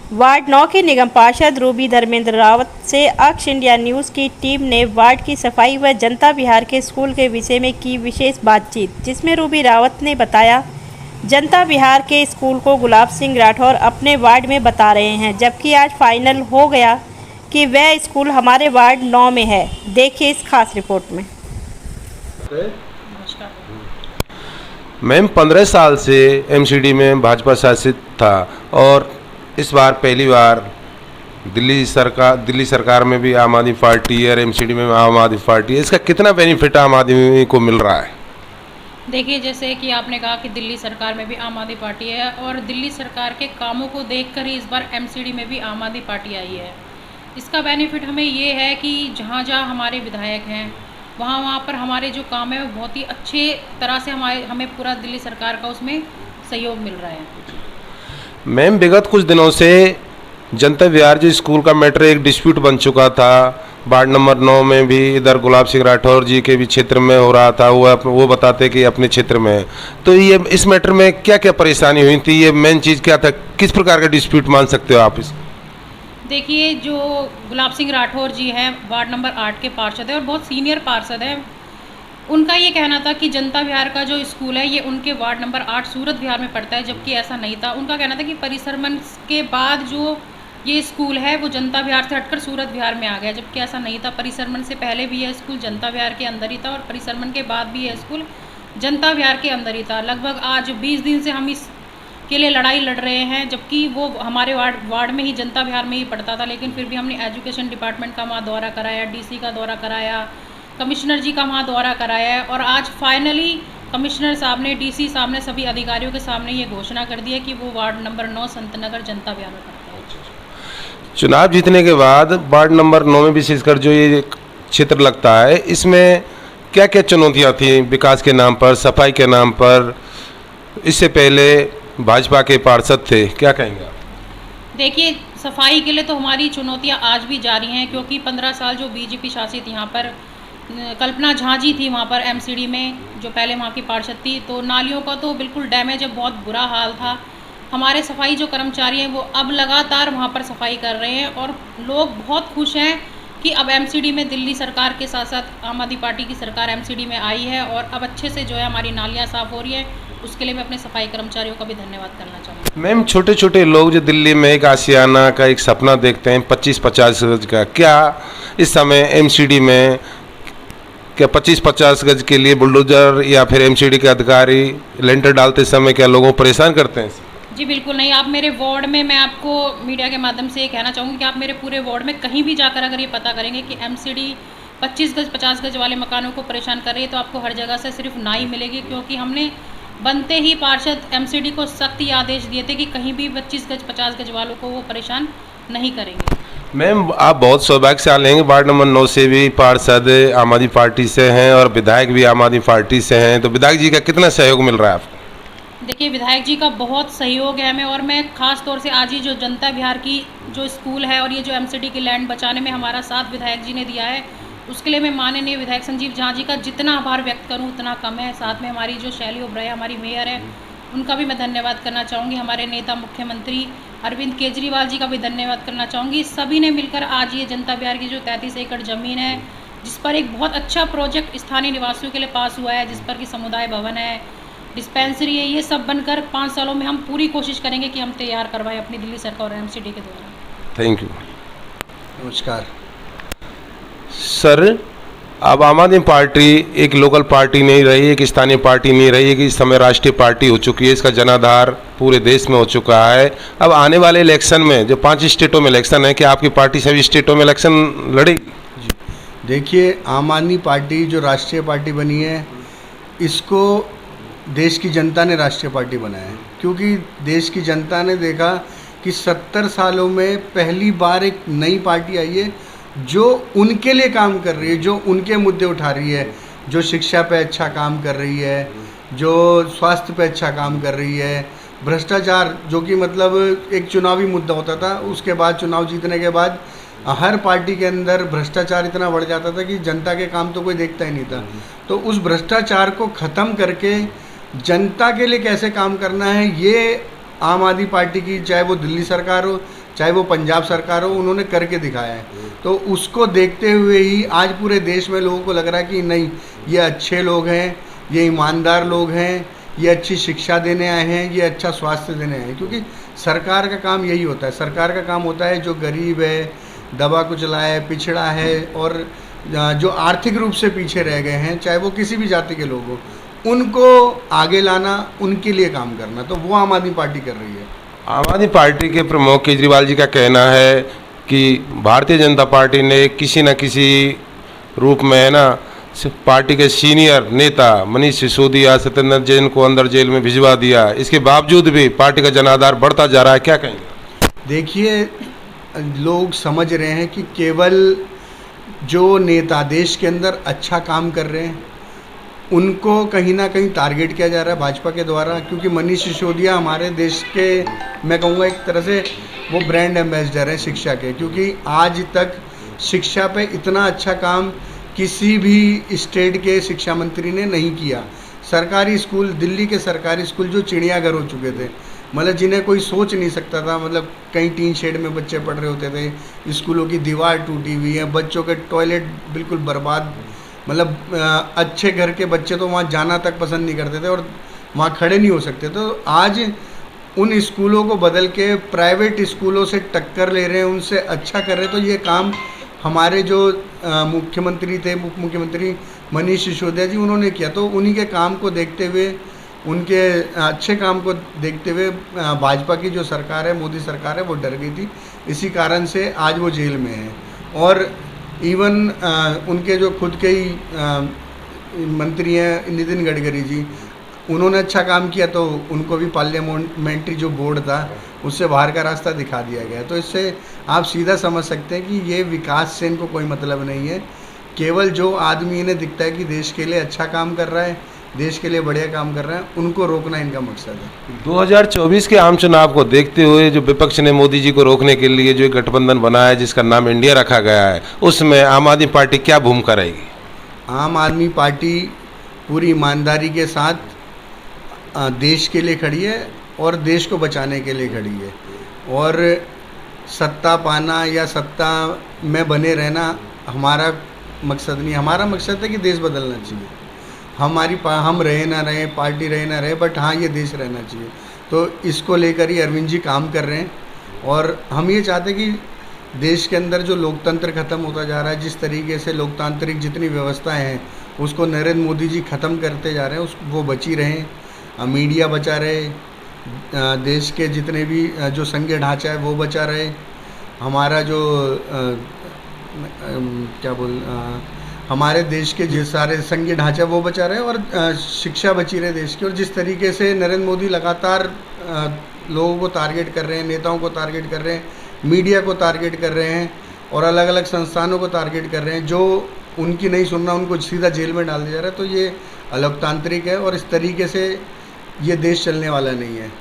Ward 9 के निगम पार्षद Ruby Dharmendra Rawat से अक्ष इंडिया न्यूज़ की टीम ने वार्ड की सफाई व जनता विहार के स्कूल के विषय में की विशेष बातचीत, जिसमें रूबी रावत ने बताया जनता विहार के स्कूल को गुलाब सिंह राठौर अपने वार्ड में बता रहे हैं, जबकि आज फाइनल हो गया कि वह स्कूल हमारे वार्ड 9 में है। देखिए इस खास रिपोर्ट में। मैम 15 साल से एमसीडी में भाजपा शासित था और इस बार पहली बार दिल्ली सरकार में भी आम आदमी पार्टी है और एमसीडी में आम आदमी पार्टी है। इसका कितना बेनिफिट आम आदमी को मिल रहा है? देखिए, जैसे कि आपने कहा कि दिल्ली सरकार में भी आम आदमी पार्टी है और दिल्ली सरकार के कामों को देखकर ही इस बार एमसीडी में भी आम आदमी पार्टी आई है। इसका बेनिफिट हमें ये है कि जहाँ जहाँ हमारे विधायक हैं वहाँ पर हमारे जो काम है वो बहुत ही अच्छे तरह से हमें पूरा दिल्ली सरकार का उसमें सहयोग मिल रहा है। मैम विगत कुछ दिनों से जनता विहार जो स्कूल का मैटर एक डिस्प्यूट बन चुका था। वार्ड नंबर 9 में भी इधर गुलाब सिंह राठौर जी के भी क्षेत्र में हो रहा था। वो बताते कि अपने क्षेत्र में है। तो ये इस मैटर में क्या क्या परेशानी हुई थी? ये मेन चीज़ क्या था? किस प्रकार का डिस्प्यूट मान सकते हो आप इस? देखिए, जो गुलाब सिंह राठौर जी हैं वार्ड नंबर 8 के पार्षद हैं और बहुत सीनियर पार्षद हैं। उनका ये कहना था कि जनता विहार का जो स्कूल है ये उनके वार्ड नंबर 8 सूरत विहार में पड़ता है, जबकि ऐसा नहीं था। उनका कहना था कि परिसरमन के बाद जो ये स्कूल है वो जनता विहार से हटकर सूरत विहार में आ गया, जबकि ऐसा नहीं था। परिसरमन से पहले भी यह स्कूल जनता विहार के अंदर ही था और परिसरमन के बाद भी यह स्कूल जनता विहार के अंदर ही था। लगभग आज 20 दिन से हम इसके लिए लड़ाई लड़ रहे हैं, जबकि वो हमारे वार्ड में ही जनता विहार में ही पड़ता था। लेकिन फिर भी हमने एजुकेशन डिपार्टमेंट का वहाँ दौरा कराया, डीसी का दौरा कराया, कमिश्नर जी का वहाँ दौरा कराया है और आज फाइनली कमिश्नर साहब ने, डीसी साहब ने सभी अधिकारियों के सामने ये घोषणा कर दी है कि वो वार्ड नंबर 9 संतनगर जनता विहार में पड़ता है। चुनाव जीतने के बाद वार्ड नंबर 9 में विशेषकर जो ये क्षेत्र लगता है, इसमें क्या क्या चुनौतियाँ थी विकास के नाम पर, सफाई के नाम पर? इससे पहले भाजपा के पार्षद थे, क्या कहेंगे आप? देखिए, सफाई के लिए तो हमारी चुनौतियाँ आज भी जारी हैं, क्योंकि 15 साल जो बीजेपी शासित यहाँ पर कल्पना झा जी थी वहाँ पर एमसीडी में, जो पहले वहाँ की पार्षद थी, तो नालियों का तो बिल्कुल डैमेज है, बहुत बुरा हाल था। हमारे सफाई जो कर्मचारी हैं वो अब लगातार वहाँ पर सफाई कर रहे हैं और लोग बहुत खुश हैं कि अब एमसीडी में दिल्ली सरकार के साथ साथ आम आदमी पार्टी की सरकार एमसीडी में आई है और अब अच्छे से जो है हमारी नालियाँ साफ़ हो रही हैं। उसके लिए मैं अपने सफाई कर्मचारियों का भी धन्यवाद करना चाहूँगी। मैम छोटे छोटे लोग जो दिल्ली में एक आशियाना का एक सपना देखते हैं 25-50 गज का, क्या इस समय एमसीडी में क्या 25-50 गज के लिए बुलडोजर या फिर एमसीडी के अधिकारी लेंटर डालते समय क्या लोगों को परेशान करते हैं? जी बिल्कुल नहीं। आप मेरे वार्ड में, मैं आपको मीडिया के माध्यम से ये कहना चाहूँगी कि आप मेरे पूरे वार्ड में कहीं भी जाकर अगर ये पता करेंगे कि एमसीडी 25 गज 50 गज वाले मकानों को परेशान कर रही है, तो आपको हर जगह से सिर्फ ना ही मिलेगी, क्योंकि हमने बनते ही पार्षद एमसीडी को सख्त ये आदेश दिए थे कि कहीं भी 25 गज 50 गज वालों को वो परेशान नहीं करेंगे। मैम आप बहुत सौभाग्यशाली हैं, वार्ड नंबर 9 से भी पार्षद आम आदमी पार्टी से हैं और विधायक भी आम आदमी पार्टी से हैं। तो विधायक जी का कितना सहयोग मिल रहा है आपको? देखिए, विधायक जी का बहुत सहयोग है हमें, और मैं ख़ास तौर से आज ही जो जनता विहार की जो स्कूल है और ये जो एमसीडी की लैंड बचाने में हमारा साथ विधायक जी ने दिया है, उसके लिए मैं माननीय विधायक संजीव झा जी का जितना आभार व्यक्त करूं उतना कम है। साथ में हमारी जो शैली ओबराय हमारी मेयर है, उनका भी मैं धन्यवाद करना चाहूँगी। हमारे नेता मुख्यमंत्री अरविंद केजरीवाल जी का भी धन्यवाद करना चाहूँगी। सभी ने मिलकर आज ये जनता विहार की जो 33 एकड़ ज़मीन है, जिस पर एक बहुत अच्छा प्रोजेक्ट स्थानीय निवासियों के लिए पास हुआ है, जिस पर कि समुदाय भवन है, डिस्पेंसरी है, ये सब बनकर 5 सालों में हम पूरी कोशिश करेंगे कि हम तैयार करवाएं अपनी दिल्ली सरकार और एमसीडी के द्वारा। Thank you. नमस्कार सर, अब आम आदमी पार्टी एक लोकल पार्टी नहीं रही, एक स्थानीय पार्टी नहीं रही है कि इस समय राष्ट्रीय पार्टी हो चुकी है। इसका जनाधार पूरे देश में हो चुका है। अब आने वाले इलेक्शन में जो 5 स्टेटों में इलेक्शन है, क्या आपकी पार्टी सभी स्टेटों में इलेक्शन लड़ेगी? जी, देखिए, आम आदमी पार्टी जो राष्ट्रीय पार्टी बनी है, इसको देश की जनता ने राष्ट्रीय पार्टी बनाया है, क्योंकि देश की जनता ने देखा कि 70 सालों में पहली बार एक नई पार्टी आई है जो उनके लिए काम कर रही है, जो उनके मुद्दे उठा रही है, जो शिक्षा पे अच्छा काम कर रही है, जो स्वास्थ्य पे अच्छा काम कर रही है, भ्रष्टाचार जो कि मतलब एक चुनावी मुद्दा होता था, उसके बाद चुनाव जीतने के बाद हर पार्टी के अंदर भ्रष्टाचार इतना बढ़ जाता था कि जनता के काम तो कोई देखता ही नहीं था। तो उस भ्रष्टाचार को ख़त्म करके जनता के लिए कैसे काम करना है, ये आम आदमी पार्टी की, चाहे वो दिल्ली सरकार हो, चाहे वो पंजाब सरकार हो, उन्होंने करके दिखाया है। तो उसको देखते हुए ही आज पूरे देश में लोगों को लग रहा है कि नहीं, ये अच्छे लोग हैं, ये ईमानदार लोग हैं, ये अच्छी शिक्षा देने आए हैं, ये अच्छा स्वास्थ्य देने आए हैं। क्योंकि सरकार का काम यही होता है। सरकार का काम होता है जो गरीब है, दबा कुचला है, पिछड़ा है और जो आर्थिक रूप से पीछे रह गए हैं, चाहे वो किसी भी जाति के लोग हो, उनको आगे लाना, उनके लिए काम करना। तो वो आम आदमी पार्टी कर रही है। आम आदमी पार्टी के प्रमुख केजरीवाल जी का कहना है कि भारतीय जनता पार्टी ने किसी न किसी रूप में है ना पार्टी के सीनियर नेता मनीष सिसोदिया, सत्येंद्र जैन को अंदर जेल में भिजवा दिया। इसके बावजूद भी पार्टी का जनाधार बढ़ता जा रहा है, क्या कहेंगे? देखिए, लोग समझ रहे हैं कि केवल जो नेता देश के अंदर अच्छा काम कर रहे हैं उनको कहीं ना कहीं टारगेट किया जा रहा है भाजपा के द्वारा। क्योंकि मनीष सिसोदिया हमारे देश के, मैं कहूँगा एक तरह से वो ब्रांड एम्बेसडर हैं शिक्षा के। क्योंकि आज तक शिक्षा पे इतना अच्छा काम किसी भी स्टेट के शिक्षा मंत्री ने नहीं किया। सरकारी स्कूल, दिल्ली के सरकारी स्कूल जो चिड़ियाघर हो चुके थे, मतलब जिन्हें कोई सोच नहीं सकता था, मतलब कहीं टीन शेड में बच्चे पढ़ रहे होते थे, स्कूलों की दीवार टूटी हुई है, बच्चों के टॉयलेट बिल्कुल बर्बाद, मतलब अच्छे घर के बच्चे तो वहाँ जाना तक पसंद नहीं करते थे और वहाँ खड़े नहीं हो सकते। तो आज उन स्कूलों को बदल के प्राइवेट स्कूलों से टक्कर ले रहे हैं, उनसे अच्छा कर रहे हैं। तो ये काम हमारे जो मुख्यमंत्री थे, उप मुख्यमंत्री मनीष सिसोदिया जी, उन्होंने किया। तो उन्हीं के काम को देखते हुए, उनके अच्छे काम को देखते हुए भाजपा की जो सरकार है, मोदी सरकार है, वो डर गई थी। इसी कारण से आज वो जेल में है। और इवन उनके जो खुद के ही मंत्री हैं नितिन गडकरी जी, उन्होंने अच्छा काम किया तो उनको भी पार्लियामेंट्री जो बोर्ड था उससे बाहर का रास्ता दिखा दिया गया। तो इससे आप सीधा समझ सकते हैं कि ये विकास से इनको कोई मतलब नहीं है। केवल जो आदमी इन्हें दिखता है कि देश के लिए अच्छा काम कर रहा है, देश के लिए बढ़िया काम कर रहा है, उनको रोकना इनका मकसद है। 2024 के आम चुनाव को देखते हुए जो विपक्ष ने मोदी जी को रोकने के लिए जो एक गठबंधन बनाया है जिसका नाम इंडिया रखा गया है, उसमें आम आदमी पार्टी क्या भूमिका रहेगी? आम आदमी पार्टी पूरी ईमानदारी के साथ देश के लिए खड़ी है और देश को बचाने के लिए खड़ी है। और सत्ता पाना या सत्ता में बने रहना हमारा मकसद नहीं। हमारा मकसद है कि देश बदलना चाहिए। हम रहे ना रहे, पार्टी रहे ना रहे, बट हाँ, ये देश रहना चाहिए। तो इसको लेकर ही अरविंद जी काम कर रहे हैं। और हम ये चाहते हैं कि देश के अंदर जो लोकतंत्र ख़त्म होता जा रहा है, जिस तरीके से लोकतांत्रिक जितनी व्यवस्थाएं हैं उसको नरेंद्र मोदी जी ख़त्म करते जा रहे हैं, वो बची रहें, मीडिया बचा रहे, देश के जितने भी जो संघीय ढांचा है वो बचा रहे, हमारा जो हमारे देश के जो सारे संघीय ढांचा वो बचा रहे और शिक्षा बची रहे देश की। और जिस तरीके से नरेंद्र मोदी लगातार लोगों को टारगेट कर रहे हैं, नेताओं को टारगेट कर रहे हैं, मीडिया को टारगेट कर रहे हैं और अलग अलग संस्थानों को टारगेट कर रहे हैं, जो उनकी नहीं सुनना उनको सीधा जेल में डाल दिया जा रहा है। तो ये अलोकतांत्रिक है और इस तरीके से ये देश चलने वाला नहीं है।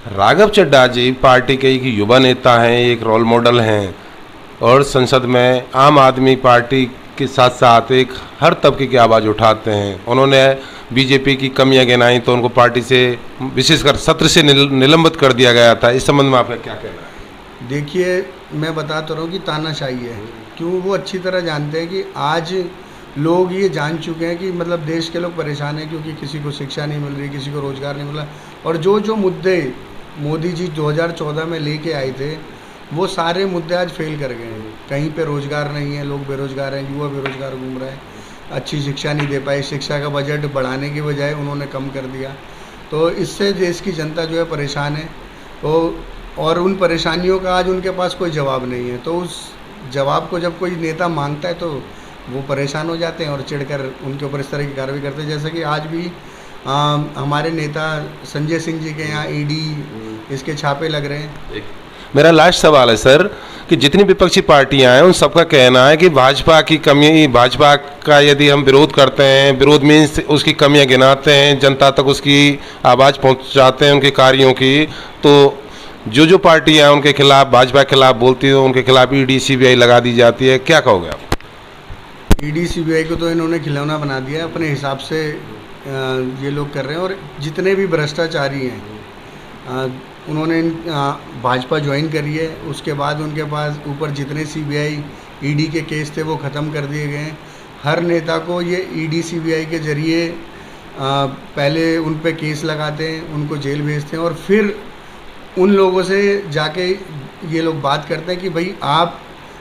राघव चड्ढा जी पार्टी के एक युवा नेता हैं, एक रोल मॉडल हैं और संसद में आम आदमी पार्टी के साथ साथ एक हर तबके की आवाज़ उठाते हैं। उन्होंने बीजेपी की कमियां गिनाई तो उनको पार्टी से विशेषकर सत्र से निलंबित कर दिया गया था। इस संबंध में आपका क्या कहना है? देखिए, मैं बताता रहा हूँ कि तानाशाही है। क्यों? वो अच्छी तरह जानते हैं कि आज लोग ये जान चुके हैं कि मतलब देश के लोग परेशान हैं क्योंकि किसी को शिक्षा नहीं मिल रही, किसी को रोज़गार नहीं मिला। और जो जो मुद्दे मोदी जी 2014 में लेके आए थे वो सारे मुद्दे आज फेल कर गए हैं। कहीं पे रोज़गार नहीं है, लोग बेरोज़गार हैं, युवा बेरोज़गार घूम रहे हैं, अच्छी शिक्षा नहीं दे पाए, शिक्षा का बजट बढ़ाने की बजाय उन्होंने कम कर दिया। तो इससे देश की जनता जो है परेशान है। तो और उन परेशानियों का आज उनके पास कोई जवाब नहीं है। तो उस जवाब को जब कोई नेता मांगता है तो वो परेशान हो जाते हैं और चिढ़कर उनके ऊपर इस तरह की कार्रवाई करते हैं। जैसे कि आज भी हमारे नेता संजय सिंह जी के यहाँ ईडी इसके छापे लग रहे हैं। मेरा लास्ट सवाल है सर कि जितनी विपक्षी पार्टियां हैं उन सबका कहना है कि भाजपा की कमी, भाजपा का यदि हम विरोध करते हैं, विरोध मीन्स उसकी कमियां गिनाते हैं, जनता तक उसकी आवाज़ पहुंचाते हैं उनके कार्यों की, तो जो जो पार्टियां हैं उनके खिलाफ, भाजपा के खिलाफ बोलती है उनके खिलाफ ईडी सीबीआई लगा दी जाती है। क्या कहोगे आप? ईडी सीबीआई को तो इन्होंने खिलौना बना दिया है, अपने हिसाब से ये लोग कर रहे हैं। और जितने भी भ्रष्टाचारी हैं उन्होंने भाजपा ज्वाइन करी है, उसके बाद उनके पास ऊपर जितने सीबीआई ईडी के केस थे वो ख़त्म कर दिए गए हैं। हर नेता को ये ईडी सीबीआई के ज़रिए पहले उन पे केस लगाते हैं, उनको जेल भेजते हैं और फिर उन लोगों से जाके ये लोग बात करते हैं कि भाई आप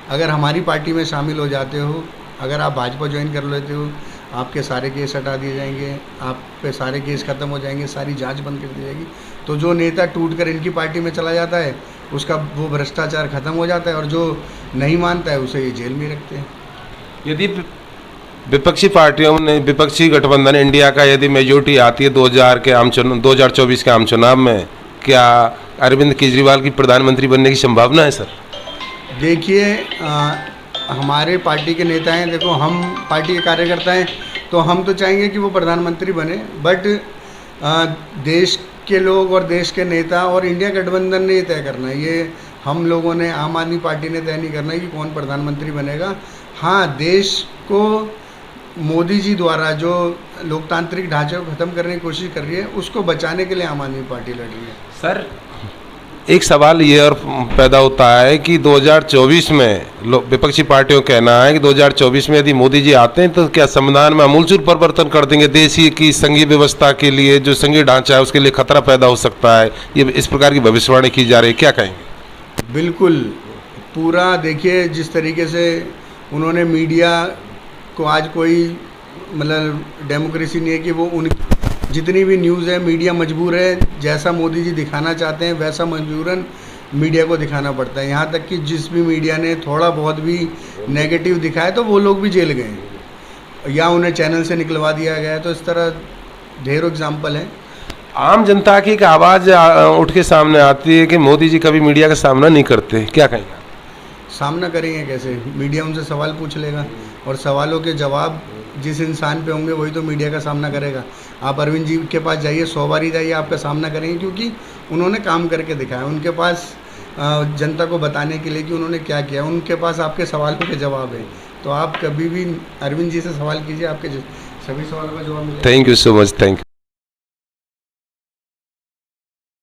अगर हमारी पार्टी में शामिल हो जाते हो, अगर आप भाजपा ज्वाइन कर लेते हो, आपके सारे केस हटा दिए जाएंगे, आप पे सारे केस ख़त्म हो जाएंगे, सारी जांच बंद कर दी जाएगी। तो जो नेता टूट कर इनकी पार्टी में चला जाता है उसका वो भ्रष्टाचार ख़त्म हो जाता है और जो नहीं मानता है उसे ये जेल में रखते हैं। यदि विपक्षी पार्टियों ने, विपक्षी गठबंधन इंडिया का यदि मेजोरिटी आती है 2024 के आम चुनाव में, क्या अरविंद केजरीवाल की प्रधानमंत्री बनने की संभावना है सर? देखिए हमारे पार्टी के नेता हैं, देखो हम पार्टी के कार्यकर्ता हैं, तो हम तो चाहेंगे कि वो प्रधानमंत्री बने, बट देश के लोग और देश के नेता और इंडिया गठबंधन ने ये तय करना है। ये हम लोगों ने, आम आदमी पार्टी ने तय नहीं करना है कि कौन प्रधानमंत्री बनेगा। हाँ, देश को मोदी जी द्वारा जो लोकतांत्रिक ढांचे को ख़त्म करने की कोशिश कर रही है, उसको बचाने के लिए आम आदमी पार्टी लड़ रही है। सर एक सवाल ये और पैदा होता है कि 2024 में विपक्षी पार्टियों का कहना है कि 2024 में यदि मोदी जी आते हैं तो क्या संविधान में आमूलचूल परिवर्तन कर देंगे, देश की संघीय व्यवस्था के लिए जो संघीय ढांचा है उसके लिए खतरा पैदा हो सकता है, ये इस प्रकार की भविष्यवाणी की जा रही है, क्या कहेंगे? बिल्कुल, पूरा देखिए जिस तरीके से उन्होंने मीडिया को, आज कोई मतलब डेमोक्रेसी नहीं है कि वो उन जितनी भी न्यूज़ है मीडिया मजबूर है, जैसा मोदी जी दिखाना चाहते हैं वैसा मजबूरन मीडिया को दिखाना पड़ता है। यहाँ तक कि जिस भी मीडिया ने थोड़ा बहुत भी नेगेटिव दिखाया तो वो लोग भी जेल गए या उन्हें चैनल से निकलवा दिया गया। तो इस तरह ढेरों एग्जाम्पल हैं। आम जनता की एक आवाज़ उठ के सामने आती है कि मोदी जी कभी मीडिया का सामना नहीं करते, क्या कहेंगे? सामना करेंगे कैसे? मीडिया उनसे सवाल पूछ लेगा और सवालों के जवाब जिस इंसान पे होंगे वही तो मीडिया का सामना करेगा। आप अरविंद जी के पास जाइए, 100 बार ही जाइए, आपका सामना करेंगे, क्योंकि उन्होंने काम करके दिखाया। उनके पास जनता को बताने के लिए कि उन्होंने क्या किया, उनके पास आपके सवालों के जवाब है। तो आप कभी भी अरविंद जी से सवाल कीजिए, आपके सभी सवालों का जवाब मिलेगा। Thank you so much, thank you.